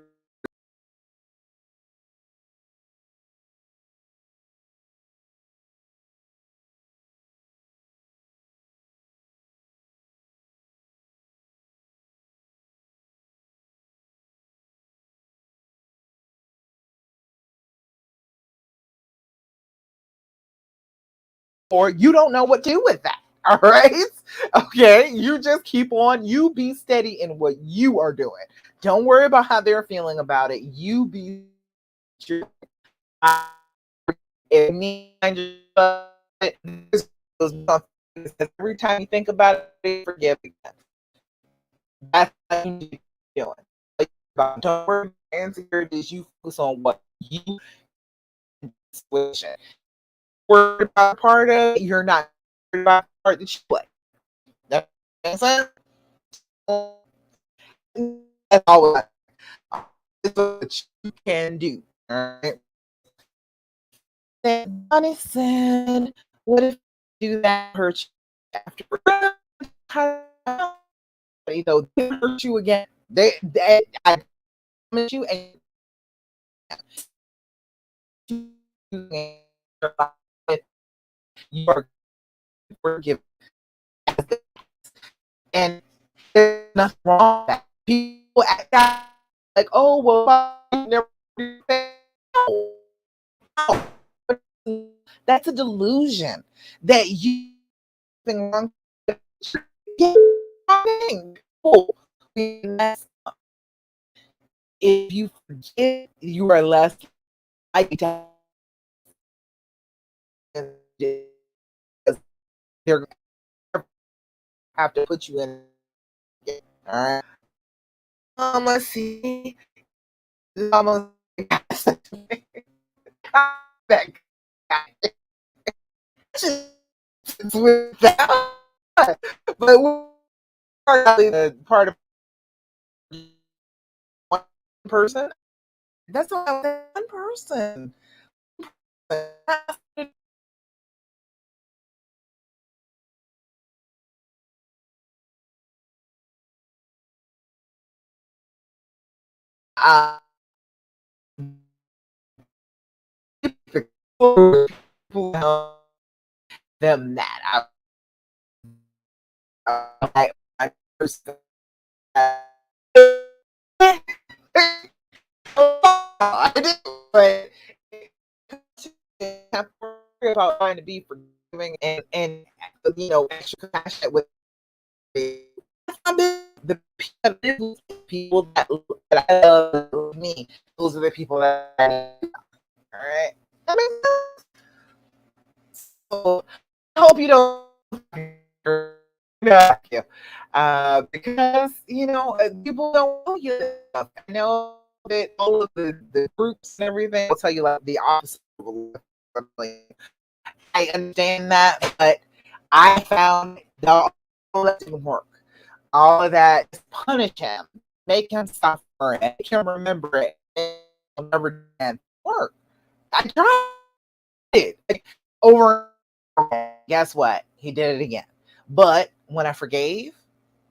or you don't know what to do with that. All right. Okay. You just keep on. You be steady in what you are doing. Don't worry about how they're feeling about it. You be sure. Every time you think about it, forgive again. That's what you need to be doing. Don't worry about the answer. Is you focus on what you situation. Worried about part of it, you're not worried about the part that you play. That makes sense? That's all what you can do. All right. Then Bonnie said, what if you do that hurt you after? Though they hurt you again. They I promise you, and you are forgiven. And there's nothing wrong with that. People act out like, oh, well, I never do that. No. That's a delusion that you wrong. If you forget, you are less likely to they're have to put you in. All right. Let's see. Almost that guy. With that, but we're part of one person. That's all one person. Uh, people tell them that I person. I do, but I'm worried about trying to be forgiving and extra compassionate with the people that I love me. Those are the people that I need. All right. That makes sense. So I hope you don't because people don't know you enough. I know that all of the groups and everything will tell you like the opposite. I understand that, but I found that all that didn't work. All of that just punish him, make him suffer, and make him remember it. And never again work. I tried it over. Guess what? He did it again. But when I forgave,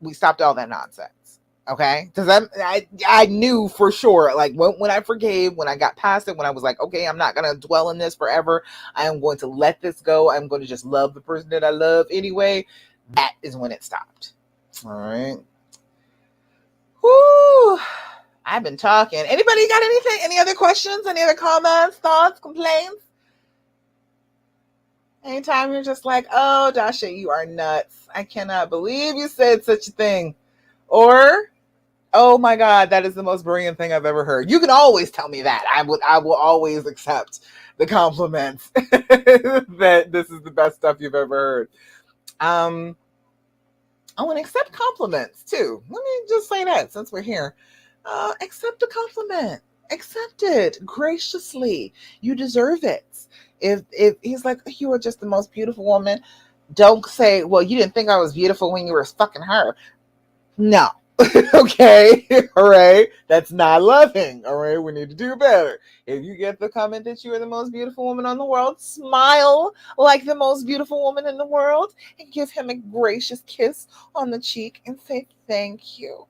we stopped all that nonsense. Okay, because I knew for sure, like when I forgave, when I got past it, when I was like, okay, I'm not gonna dwell in this forever. I am going to let this go. I'm going to just love the person that I love anyway. That is when it stopped. All right. Whoo! I've been talking. Anybody got anything? Any other questions? Any other comments, thoughts, complaints? Anytime you're just like, oh, Dasha, you are nuts. I cannot believe you said such a thing. Or, oh my God, that is the most brilliant thing I've ever heard. You can always tell me that. I will always accept the compliments that this is the best stuff you've ever heard. I want to accept compliments too. Let me just say that since we're here. Accept a compliment. Accept it graciously. You deserve it. If he's like, you are just the most beautiful woman, don't say, well, you didn't think I was beautiful when you were fucking her. No. Okay. All right. That's not loving. All right. We need to do better. If you get the comment that you are the most beautiful woman on the world, smile like the most beautiful woman in the world and give him a gracious kiss on the cheek and say thank you.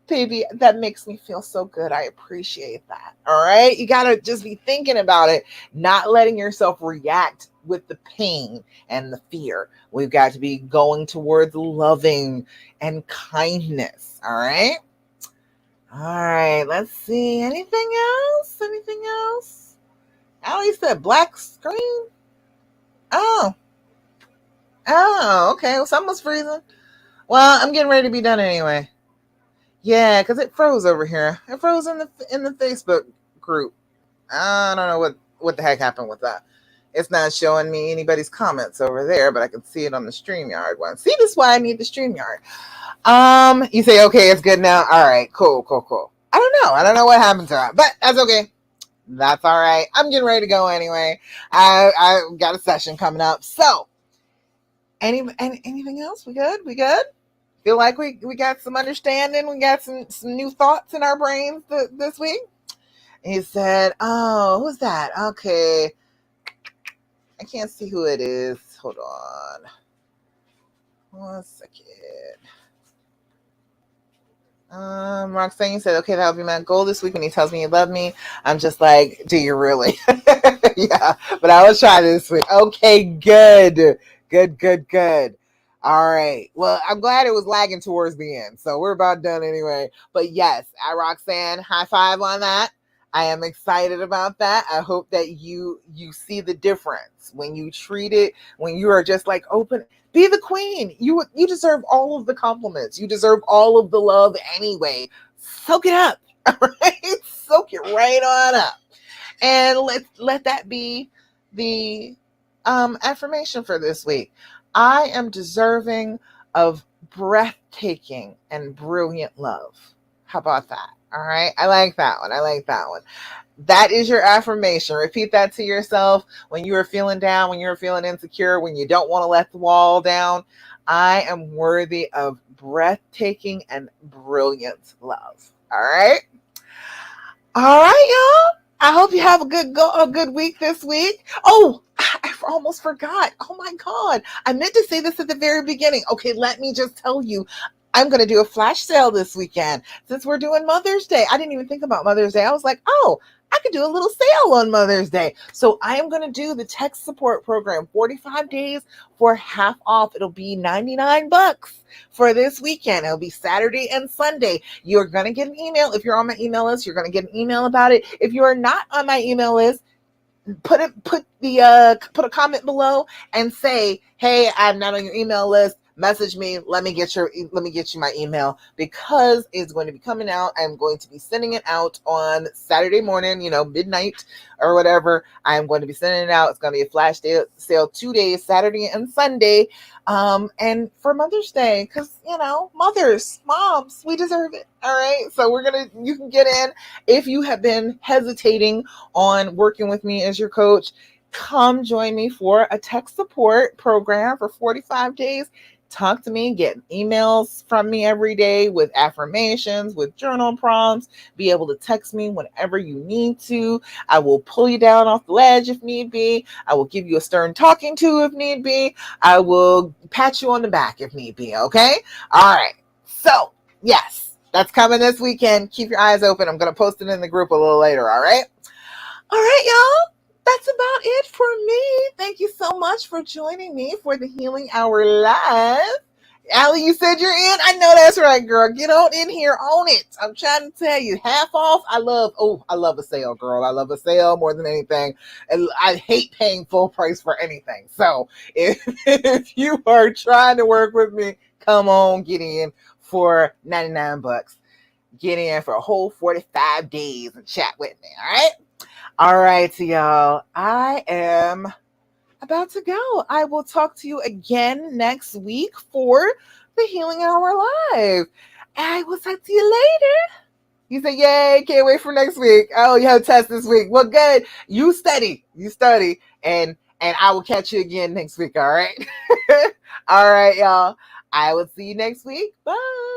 Baby, that makes me feel so good. I appreciate that. All right. You got to just be thinking about it, not letting yourself react with the pain and the fear. We've got to be going towards loving and kindness. All right. All right. Let's see. Anything else? Anything else? I always said black screen. Oh. Oh, okay. Well, something's freezing. Well, I'm getting ready to be done anyway. Yeah, because it froze over here. It froze in the Facebook group. I don't know what the heck happened with that. It's not showing me anybody's comments over there, but I can see it on the StreamYard one. See, this is why I need the StreamYard. You say, okay, it's good now. All right, cool. I don't know what happened to it, but that's okay. That's all right. I'm getting ready to go anyway. I got a session coming up. So, anything else? We good? We good? Feel like we got some understanding. We got some new thoughts in our brains this week. And he said, oh, who's that? Okay. I can't see who it is. Hold on. 1 second. Roxanne said, okay, that'll be my goal this week when he tells me he loved me. I'm just like, do you really? Yeah, but I will try this week. Okay, good. All right. Well, I'm glad it was lagging towards the end. So we're about done anyway. But yes, Roxanne, high five on that. I am excited about that. I hope that you see the difference when you treat it, when you are just like open. Be the queen. You deserve all of the compliments. You deserve all of the love anyway. Soak it up. All right? Soak it right on up. And let that be the Affirmation for this week. I am deserving of breathtaking and brilliant love. How about that? All right. I like that one. I like that one. That is your affirmation. Repeat that to yourself when you are feeling down, when you're feeling insecure, when you don't want to let the wall down. I am worthy of breathtaking and brilliant love. All right. All right, y'all. I hope you have a good week this week. Oh, I almost forgot. Oh my God. I meant to say this at the very beginning. Okay, let me just tell you. I'm going to do a flash sale this weekend since we're doing Mother's Day. I didn't even think about Mother's Day. I was like, oh, I could do a little sale on Mother's Day. So I am going to do the tech support program, 45 days for half off. It'll be $99 for this weekend. It'll be Saturday and Sunday. You're going to get an email. If you're on my email list, you're going to get an email about it. If you are not on my email list, put a comment below and say, hey, I'm not on your email list. Message me. Let me get you my email, because it's going to be coming out. I'm going to be sending it out on Saturday morning, midnight or whatever. I'm going to be sending it out. It's going to be a flash sale 2 days, Saturday and Sunday. And for Mother's Day, because moms, we deserve it. All right. So you can get in. If you have been hesitating on working with me as your coach, come join me for a tech support program for 45 days. Talk to me, get emails from me every day with affirmations, with journal prompts, be able to text me whenever you need to. I will pull you down off the ledge if need be. I will give you a stern talking to if need be. I will pat you on the back if need be. Okay. All right. So yes, that's coming this weekend. Keep your eyes open. I'm going to post it in the group a little later. All right. All right, y'all. That's about it for me. Thank you so much for joining me for the Healing Hour Live. Allie, you said you're in? I know that's right, girl. Get on in here, own it. I'm trying to tell you, half off. I love a sale, girl. I love a sale more than anything. And I hate paying full price for anything. So if you are trying to work with me, come on, get in for $99. Get in for a whole 45 days and chat with me, all right? All right, y'all. I am about to go. I will talk to you again next week for the Healing Hour Live. I will talk to you later. You say, yay, can't wait for next week. Oh, you have a test this week. Well, good. You study, and I will catch you again next week, all right? All right, y'all. I will see you next week. Bye.